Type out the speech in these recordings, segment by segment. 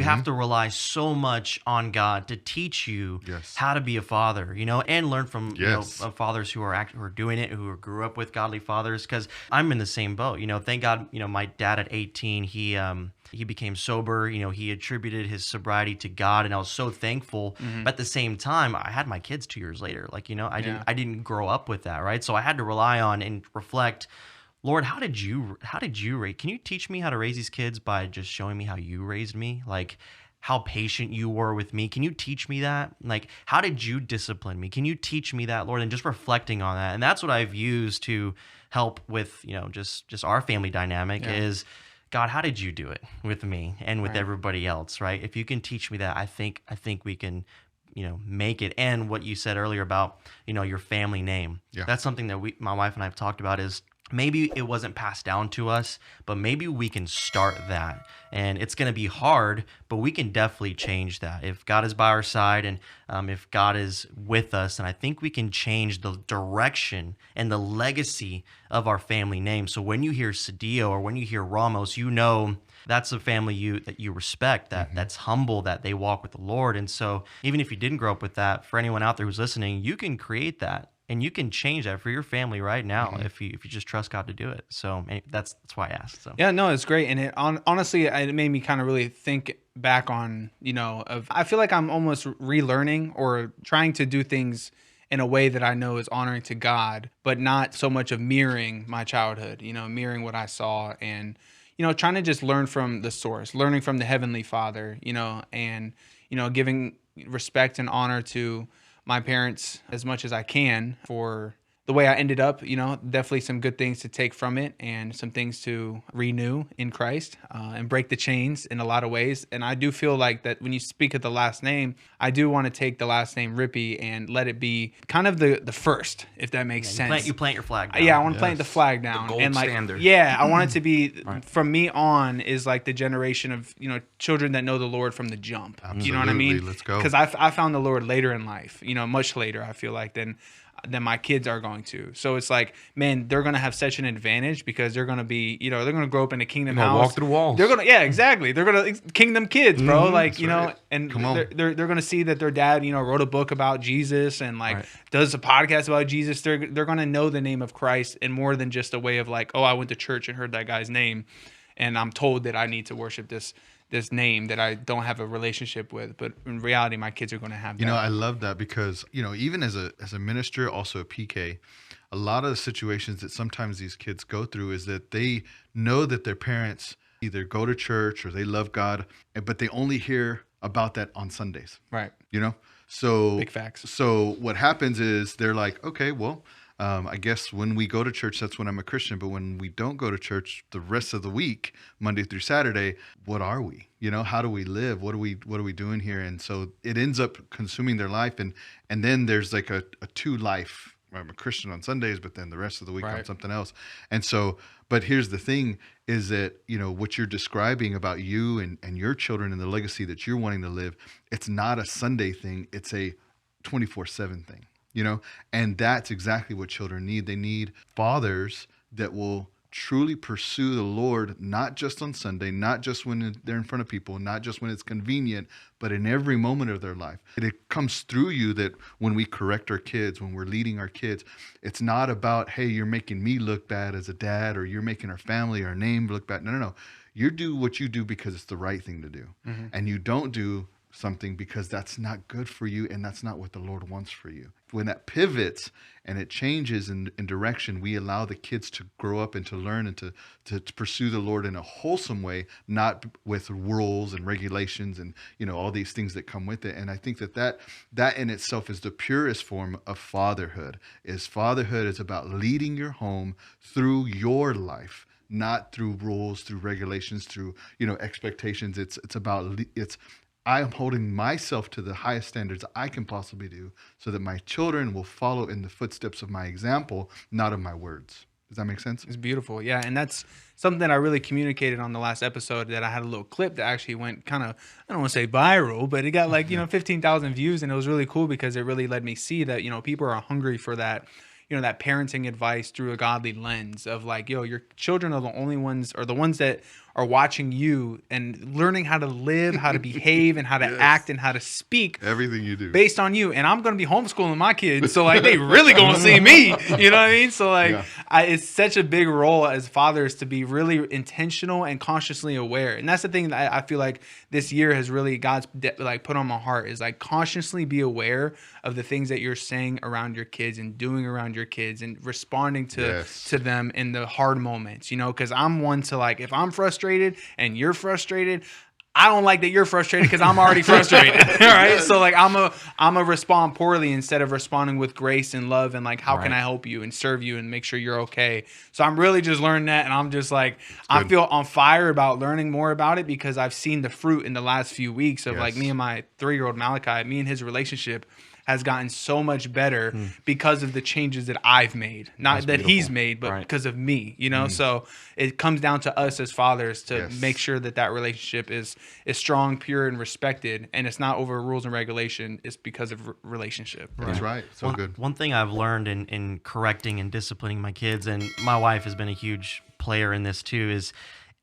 have to rely so much on God to teach you how to be a father, and learn from fathers who are doing it, who grew up with godly fathers. Because I'm in the same boat. Thank God. My dad at 18, he became sober. He attributed his sobriety to God, and I was so thankful. But at the same time, I had my kids 2 years later. I didn't grow up with that, right? So I had to rely on and reflect. Lord, how did you raise? Can you teach me how to raise these kids by just showing me how you raised me? Like how patient you were with me. Can you teach me that? Like, how did you discipline me? Can you teach me that, Lord? And just reflecting on that. And that's what I've used to help with, just our family dynamic is, God, how did you do it with me and with everybody else, right? If you can teach me that, I think we can, make it. And what you said earlier about, your family name. Yeah. That's something that my wife and I have talked about is, maybe it wasn't passed down to us, but maybe we can start that. And it's going to be hard, but we can definitely change that. If God is by our side and if God is with us, and I think we can change the direction and the legacy of our family name. So when you hear Cedillo or when you hear Ramos, that's a family that you respect, that's humble, that they walk with the Lord. And so even if you didn't grow up with that, for anyone out there who's listening, you can create that. And you can change that for your family right now if you just trust God to do it. So that's why I asked. So yeah, no, it's great, and honestly, it made me kind of really think back on I feel like I'm almost relearning or trying to do things in a way that I know is honoring to God, but not so much of mirroring my childhood. Mirroring what I saw, and trying to just learn from the source, learning from the Heavenly Father. And giving respect and honor to my parents as much as I can for the way I ended up. Definitely some good things to take from it and some things to renew in Christ and break the chains in a lot of ways. And I do feel like that when you speak of the last name, I do want to take the last name Rippey and let it be kind of the first, if that makes sense. You plant your flag down. Yeah, I want to plant the flag down. The gold standard. Yeah, I want it to be, from me on, is like the generation of, children that know the Lord from the jump. Absolutely. You know what I mean? Let's go. Because I found the Lord later in life, much later, I feel like, than my kids are going to. So it's like, man, they're going to have such an advantage because they're going to be, they're going to grow up in a kingdom house. Walk through the walls. They're going to, yeah, exactly. They're going to kingdom kids, bro. Like, right. And they're going to see that their dad, wrote a book about Jesus and does a podcast about Jesus. They're going to know the name of Christ, and more than just a way of like, oh, I went to church and heard that guy's name, and I'm told that I need to worship this name that I don't have a relationship with. But in reality, my kids are going to have that. I love that because, even as a minister, also a PK, a lot of the situations that sometimes these kids go through is that they know that their parents either go to church or they love God, but they only hear about that on Sundays. Right. So big facts. So what happens is they're like, okay, well, I guess when we go to church, that's when I'm a Christian. But when we don't go to church the rest of the week, Monday through Saturday, what are we? How do we live? What are we doing here? And so it ends up consuming their life. And then there's like a two life. I'm a Christian on Sundays, but then the rest of the week I'm something else. And so, but here's the thing is that, what you're describing about you and your children and the legacy that you're wanting to live, it's not a Sunday thing. It's a 24/7 thing. And that's exactly what children need. They need fathers that will truly pursue the Lord, not just on Sunday, not just when they're in front of people, not just when it's convenient, but in every moment of their life. And it comes through you that when we correct our kids, when we're leading our kids, it's not about, hey, you're making me look bad as a dad, or you're making our family, our name look bad. No. You do what you do because it's the right thing to do. Mm-hmm. And you don't do something because that's not good for you, and that's not what the Lord wants for you. When that pivots and it changes in direction, we allow the kids to grow up and to learn and to pursue the Lord in a wholesome way, not with rules and regulations and all these things that come with it. And I think that in itself is the purest form of fatherhood. Fatherhood is about leading your home through your life, not through rules, through regulations, through expectations. It's I'm holding myself to the highest standards I can possibly do so that my children will follow in the footsteps of my example, not of my words. Does that make sense? It's beautiful. Yeah. And that's something that I really communicated on the last episode, that I had a little clip that actually went kind of, I don't want to say viral, but it got 15,000 views. And it was really cool because it really let me see that, people are hungry for that, that parenting advice through a godly lens of like, your children are the only ones, or the ones that are watching you and learning how to live, how to behave, and how to act and how to speak. Everything you do. Based on you. And I'm going to be homeschooling my kids. So, like, they really going to see me. You know what I mean? So, like, it's such a big role as fathers to be really intentional and consciously aware. And that's the thing that I feel like this year has really, God's like put on my heart, is like consciously be aware of the things that you're saying around your kids and doing around your kids and responding to them in the hard moments, you know, because I'm one to, like, if I'm frustrated and you're frustrated, I don't like that you're frustrated because I'm already frustrated. All right. So, like, I'm a respond poorly instead of responding with grace and love and, like, how can I help you and serve you and make sure you're okay. So I'm really just learning that. And I'm just like, I feel on fire about learning more about it because I've seen the fruit in the last few weeks of like me and my 3-year-old Malachi, me and his relationship has gotten so much better because of the changes that I've made. Not that he's made, but because of me, you know? So it comes down to us as fathers to make sure that that relationship is strong, pure, and respected. And it's not over rules and regulation. It's because of relationship. That's right. So good. One thing I've learned in correcting and disciplining my kids, and my wife has been a huge player in this too, is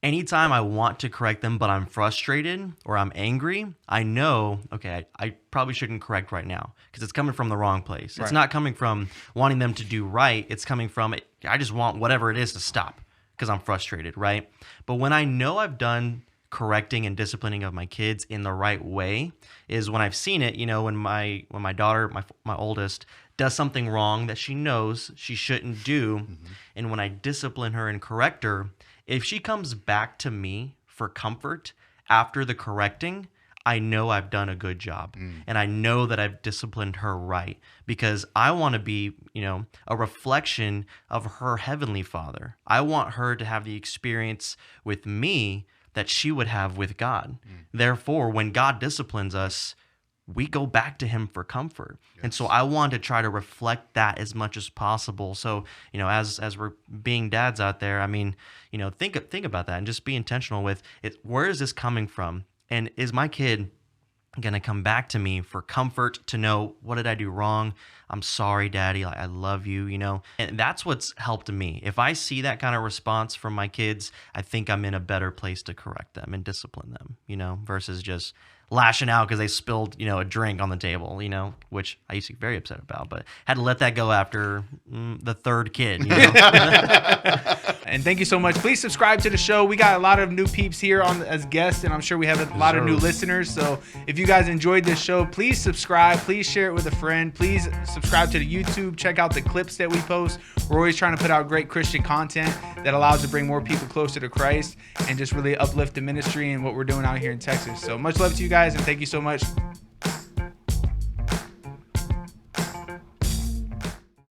anytime I want to correct them, but I'm frustrated or I'm angry, I know, okay, I probably shouldn't correct right now because it's coming from the wrong place. It's not coming from wanting them to do right. It's coming from, I just want whatever it is to stop because I'm frustrated, right? But when I know I've done correcting and disciplining of my kids in the right way is when I've seen it, you know, when my daughter, my oldest, does something wrong that she knows she shouldn't do, and when I discipline her and correct her, if she comes back to me for comfort after the correcting, I know I've done a good job. And I know that I've disciplined her right because I want to be, you know, a reflection of her heavenly Father. I want her to have the experience with me that she would have with God. Therefore, when God disciplines us, we go back to him for comfort. And so I want to try to reflect that as much as possible. So, you know, as we're being dads out there, I mean, you know, think about that and just be intentional with it. Where is this coming from? And is my kid going to come back to me for comfort to know, what did I do wrong? I'm sorry, Daddy. Like, I love you, you know? And that's what's helped me. If I see that kind of response from my kids, I think I'm in a better place to correct them and discipline them, you know, versus just lashing out because they spilled, you know, a drink on the table, you know, which I used to get very upset about, but had to let that go after the third kid, you know? And thank you so much. Please subscribe to the show. We got a lot of new peeps here as guests, and I'm sure we have a lot of new listeners. So if you guys enjoyed this show, please subscribe. Please share it with a friend. Please subscribe to the YouTube. Check out the clips that we post. We're always trying to put out great Christian content that allows to bring more people closer to Christ and just really uplift the ministry and what we're doing out here in Texas. So much love to you guys, and thank you so much.